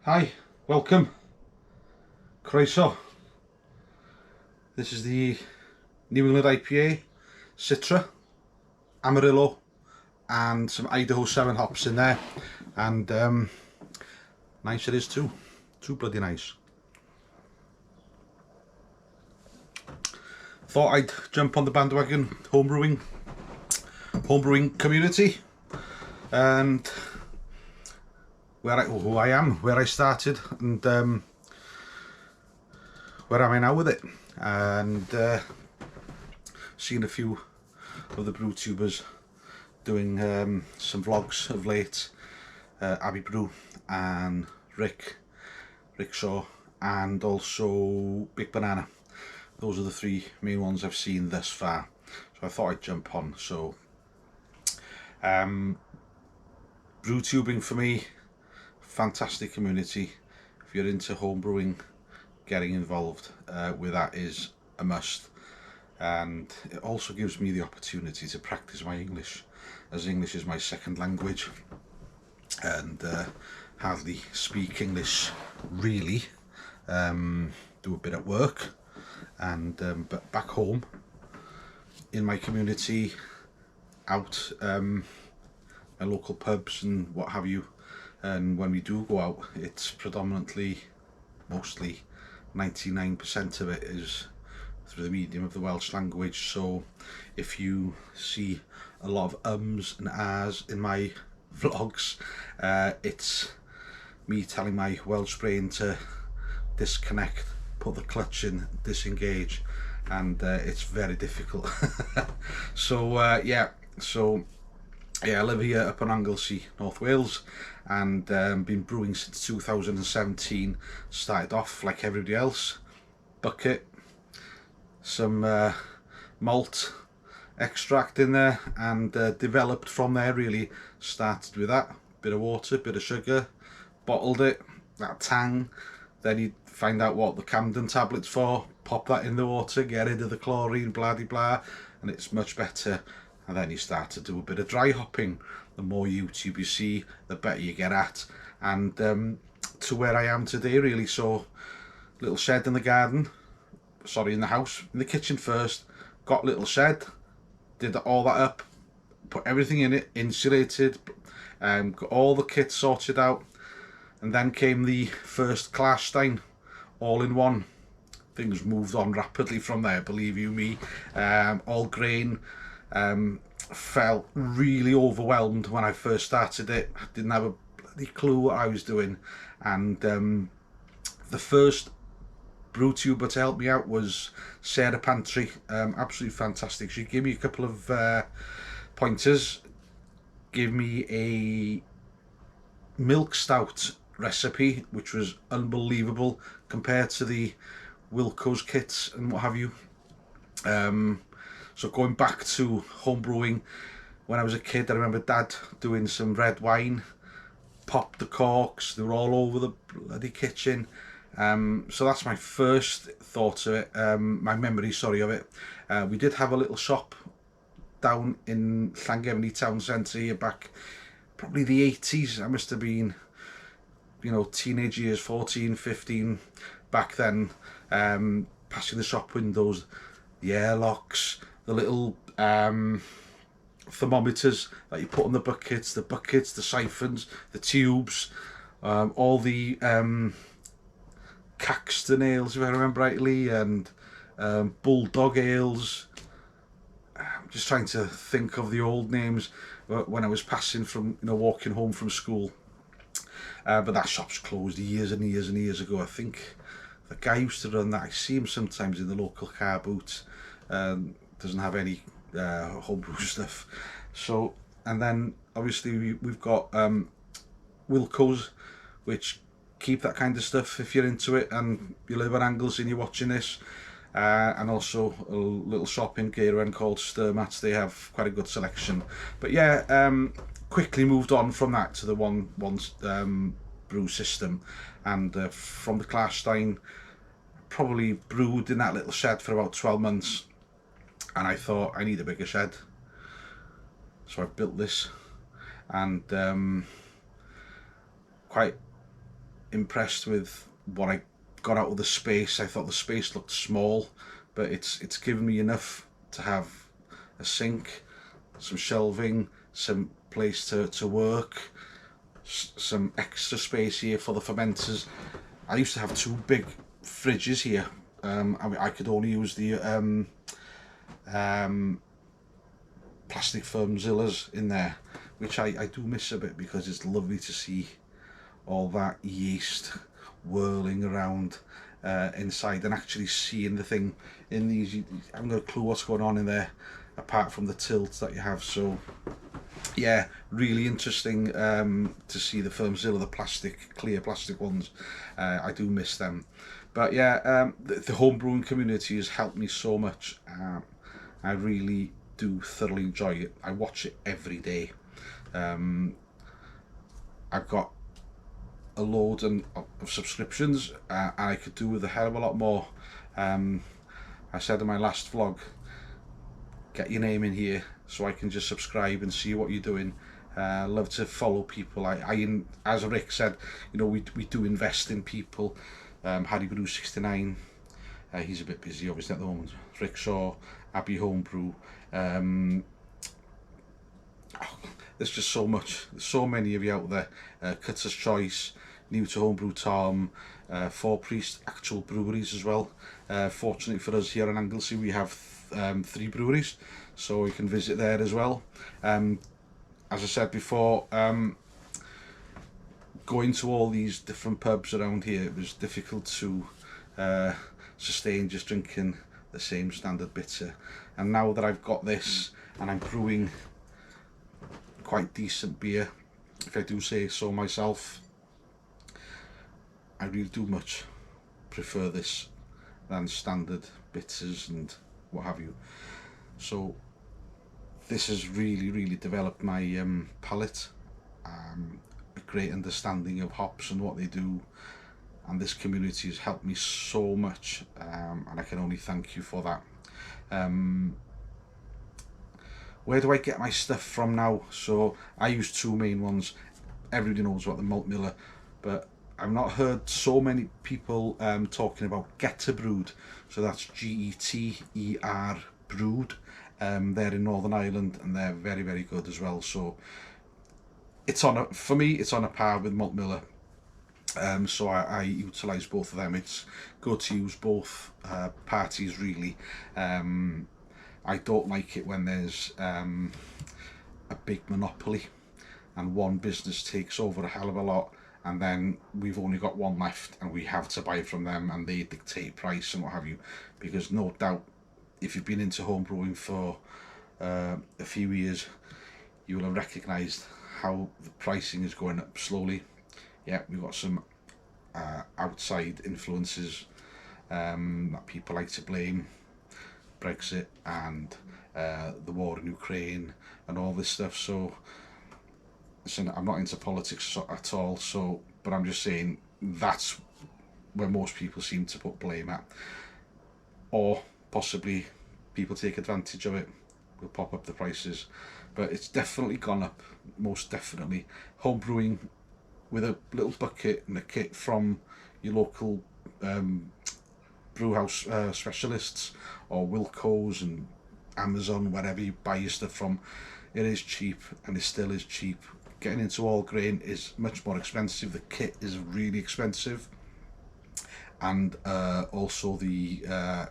Hi, welcome, Croeso. This is the New England IPA, Citra, Amarillo, and some Idaho 7 hops in there. And nice it is too. Too bloody nice. Thought I'd jump on the bandwagon homebrewing community and who I am, where I started, and where am I now with it. And seen a few of the brew tubers doing some vlogs of late. Abby Brew and Rick Shaw, and also Big Banana. Those are the three main ones I've seen thus far, so I thought I'd jump on. So brew tubing for me, fantastic community. If you're into home brewing, getting involved with that is a must, and it also gives me the opportunity to practice my English, as English is my second language, and hardly speak English really. Do a bit at work, and but back home in my community, out my local pubs and what have you, and when we do go out, it's predominantly, mostly 99% of it is through the medium of the Welsh language. So if you see a lot of ums and ahs in my vlogs, it's me telling my Welsh brain to disconnect, put the clutch in, disengage, and it's very difficult. So I live here up on Anglesey, North Wales, and been brewing since 2017. Started off like everybody else, bucket, some malt extract in there, and developed from there really. Started with that, bit of water, bit of sugar, bottled it, that tang. Then you find out what the Camden tablet's for, pop that in the water, get rid of the chlorine, blah de blah, and it's much better. And then you start to do a bit of dry hopping. The more YouTube you see, the better you get at, and to where I am today really. So little shed in the garden, sorry, in the house, in the kitchen first, got little shed, did all that up, put everything in it, insulated, got all the kits sorted out, and then came the first class stein, all in one. Things moved on rapidly from there, believe you me. All grain. Felt really overwhelmed when I first started it. I didn't have a bloody clue what I was doing, and the first brew tuber to help me out was Sarah Pantry. Absolutely fantastic. She gave me a couple of pointers, gave me a milk stout recipe which was unbelievable compared to the Wilco's kits and what have you. So going back to home brewing, when I was a kid, I remember Dad doing some red wine, popped the corks, they were all over the bloody kitchen. So that's my first thought of it, my memory, sorry, of it. We did have a little shop down in Llangefni town centre here back, probably the 80s. I must have been, teenage years, 14, 15, back then, passing the shop windows, the airlocks, the little thermometers that you put on the buckets, the siphons, the tubes, all the Caxton ales, if I remember rightly, and Bulldog ales. I'm just trying to think of the old names when I was passing from, walking home from school. But that shop's closed years and years and years ago. I think the guy used to run that. I see him sometimes in the local car boot. Doesn't have any homebrew stuff. So, and then obviously we've got Wilco's, which keep that kind of stuff if you're into it and you live at Anglesey and you're watching this. And also a little shop in Gairwen called Sturmats. They have quite a good selection. But yeah, quickly moved on from that to the one brew system, and from the class stein, probably brewed in that little shed for about 12 months, and I thought I need a bigger shed, so I built this, and quite impressed with what I got out of the space. I thought the space looked small, but it's given me enough to have a sink, some shelving, some place to work, some extra space here for the fermenters. I used to have two big fridges here. I could only use the plastic Firmzillas in there, which I do miss a bit, because it's lovely to see all that yeast whirling around inside and actually seeing the thing in these. I haven't got a clue what's going on in there apart from the tilt that you have. So yeah, really interesting to see the Firmzilla, the clear plastic ones. I do miss them. But yeah, the home brewing community has helped me so much. I really do thoroughly enjoy it. I watch it every day. I've got a load of subscriptions, and I could do with a hell of a lot more. I said in my last vlog, get your name in here so I can just subscribe and see what you're doing. Love to follow people. As Rick said, you know, we do invest in people. Harry Brew 69, he's a bit busy obviously at the moment. Rick Shaw, Abbey Homebrew. There's just so much. There's so many of you out there. Cutter's Choice, New to Homebrew Tom, Four Priest, actual breweries as well. Fortunately for us here in Anglesey, we have 3 breweries, so we can visit there as well. As I said before, going to all these different pubs around here, it was difficult to sustain just drinking the same standard bitter. And now that I've got this and I'm brewing quite decent beer, if I do say so myself, I really do much prefer this than standard bitters and what have you. So this has really developed my palate, a great understanding of hops and what they do, and this community has helped me so much, and I can only thank you for that. Where do I get my stuff from now? So I use 2 main ones. Everybody knows about the malt miller, but I've not heard so many people talking about Getter Brewed. So that's Geter Brewed. They're in Northern Ireland and they're very good as well. So it's for me it's on a par with malt miller. So I utilise both of them. It's good to use both parties really. I don't like it when there's a big monopoly and one business takes over a hell of a lot, and then we've only got one left and we have to buy from them and they dictate price and what have you. Because no doubt, if you've been into home brewing for a few years, you will have recognised how the pricing is going up slowly. Yeah, we've got some outside influences that people like to blame. Brexit and the war in Ukraine and all this stuff. So listen, I'm not into politics at all, so but I'm just saying that's where most people seem to put blame at, or possibly people take advantage of it, will pop up the prices. But it's definitely gone up, most definitely. Home brewing with a little bucket and a kit from your local brew house specialists or Wilco's and Amazon, wherever you buy your stuff from, it is cheap, and it still is cheap. Getting into all grain is much more expensive. The kit is really expensive, and also the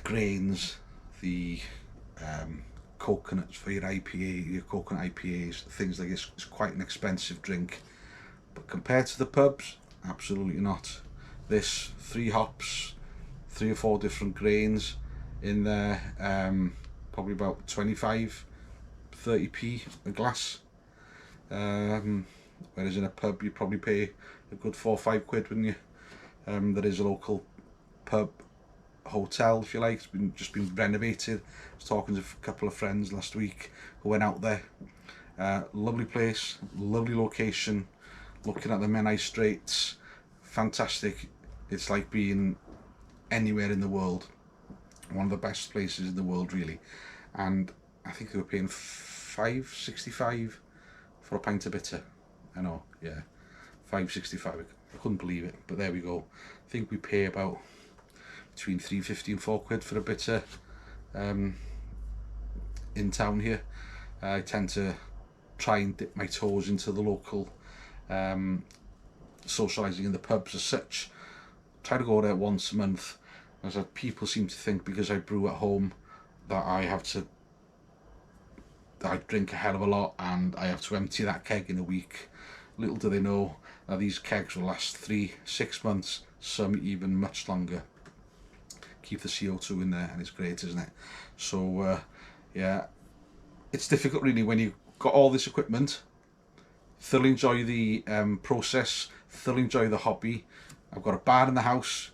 grains, the coconuts for your IPA, your coconut IPAs, things like this. It's quite an expensive drink, but compared to the pubs, absolutely not. This 3 hops, 3 or 4 different grains in there, probably about 25-30p a glass, whereas in a pub you probably pay a good 4 or 5 quid, wouldn't you? There is a local pub hotel, if you like. It's just been renovated. I was talking to a couple of friends last week who went out there. Lovely place, lovely location, looking at the Menai Straits, fantastic. It's like being anywhere in the world. One of the best places in the world really. And I think they were paying $5.65 for a pint of bitter. I know, yeah, £5.65. I couldn't believe it, but there we go. I think we pay about between £3.50 and £4 for a bitter in town here. I tend to try and dip my toes into the local socialising in the pubs as such. Try to go there once a month, as people seem to think because I brew at home that I drink a hell of a lot and I have to empty that keg in a week. Little do they know that these kegs will last 3-6 months, some even much longer. Keep the CO2 in there, and it's great, isn't it? So yeah, it's difficult really when you've got all this equipment. Thoroughly enjoy the process, thoroughly enjoy the hobby. I've got a bar in the house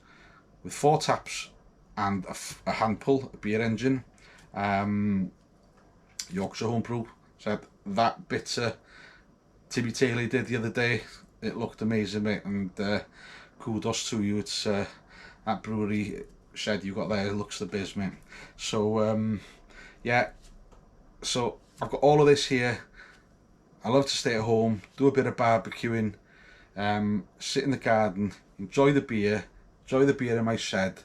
with 4 taps and a hand pull, a beer engine, Yorkshire Homebrew. So that bitter Timmy Taylor did the other day, it looked amazing, mate, and kudos to you. It's that brewery shed you got there, it looks the biz, mate. So yeah, so I've got all of this here. I love to stay at home, do a bit of barbecuing, sit in the garden, enjoy the beer in my shed.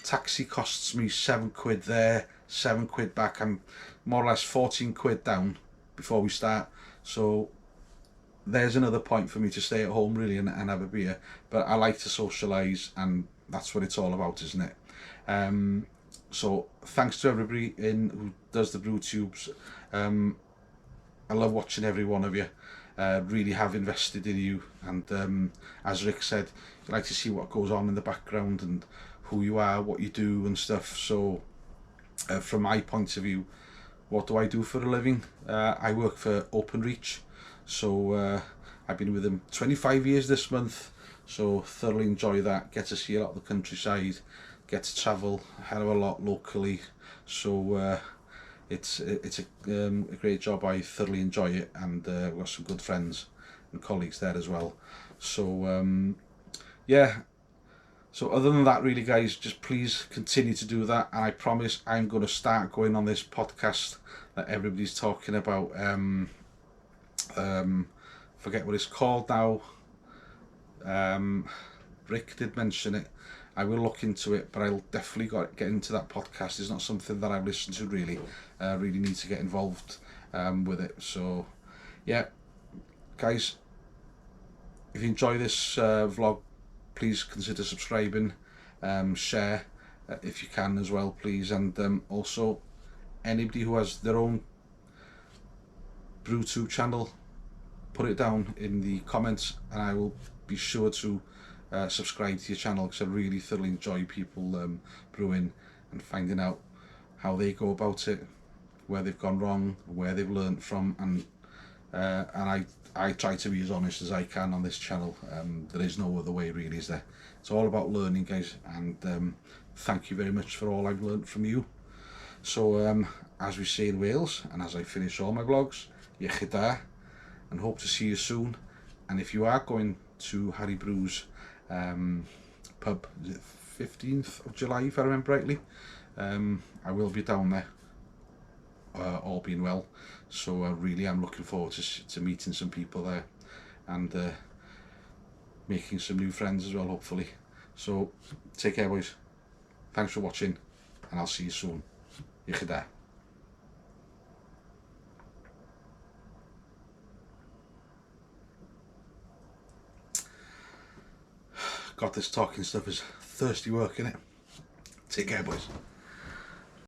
Taxi costs me £7 there, £7 back. I'm more or less £14 down before we start. So there's another point for me to stay at home really and have a beer. But I like to socialise, and that's what it's all about, isn't it? So thanks to everybody who does the brew tubes. I love watching every one of you. Really have invested in you, and as Rick said, you like to see what goes on in the background and who you are, what you do and stuff. So from my point of view, what do I do for a living? I work for Openreach, so I've been with them 25 years this month, so thoroughly enjoy that. Get to see a lot of the countryside, get to travel a hell of a lot locally, so it's a great job. I thoroughly enjoy it, and we've got some good friends and colleagues there as well. So yeah, so other than that really guys, just please continue to do that, and I promise I'm going to start going on this podcast that everybody's talking about. Forget what it's called now. Rick did mention it. I will look into it, but I'll definitely get into that podcast. It's not something that I've listened to really. Really need to get involved with it. So yeah, guys, if you enjoy this vlog, please consider subscribing, share if you can as well, please, and also anybody who has their own BrewTube channel, put it down in the comments and I will be sure to subscribe to your channel, because I really thoroughly enjoy people brewing and finding out how they go about it, where they've gone wrong, where they've learned from, and I try to be as honest as I can on this channel. There is no other way really, is there? It's all about learning, guys, and thank you very much for all I've learned from you. So as we say in Wales, and as I finish all my vlogs, iechyd da, and hope to see you soon. And if you are going to Harry Brew's pub, is it 15th of July if I remember rightly, I will be down there, all being well. So I really am looking forward to meeting some people there, and making some new friends as well, hopefully. So take care, boys. Thanks for watching, and I'll see you soon. Iechyd da. God, this talking stuff is thirsty work, innit? Take care, boys.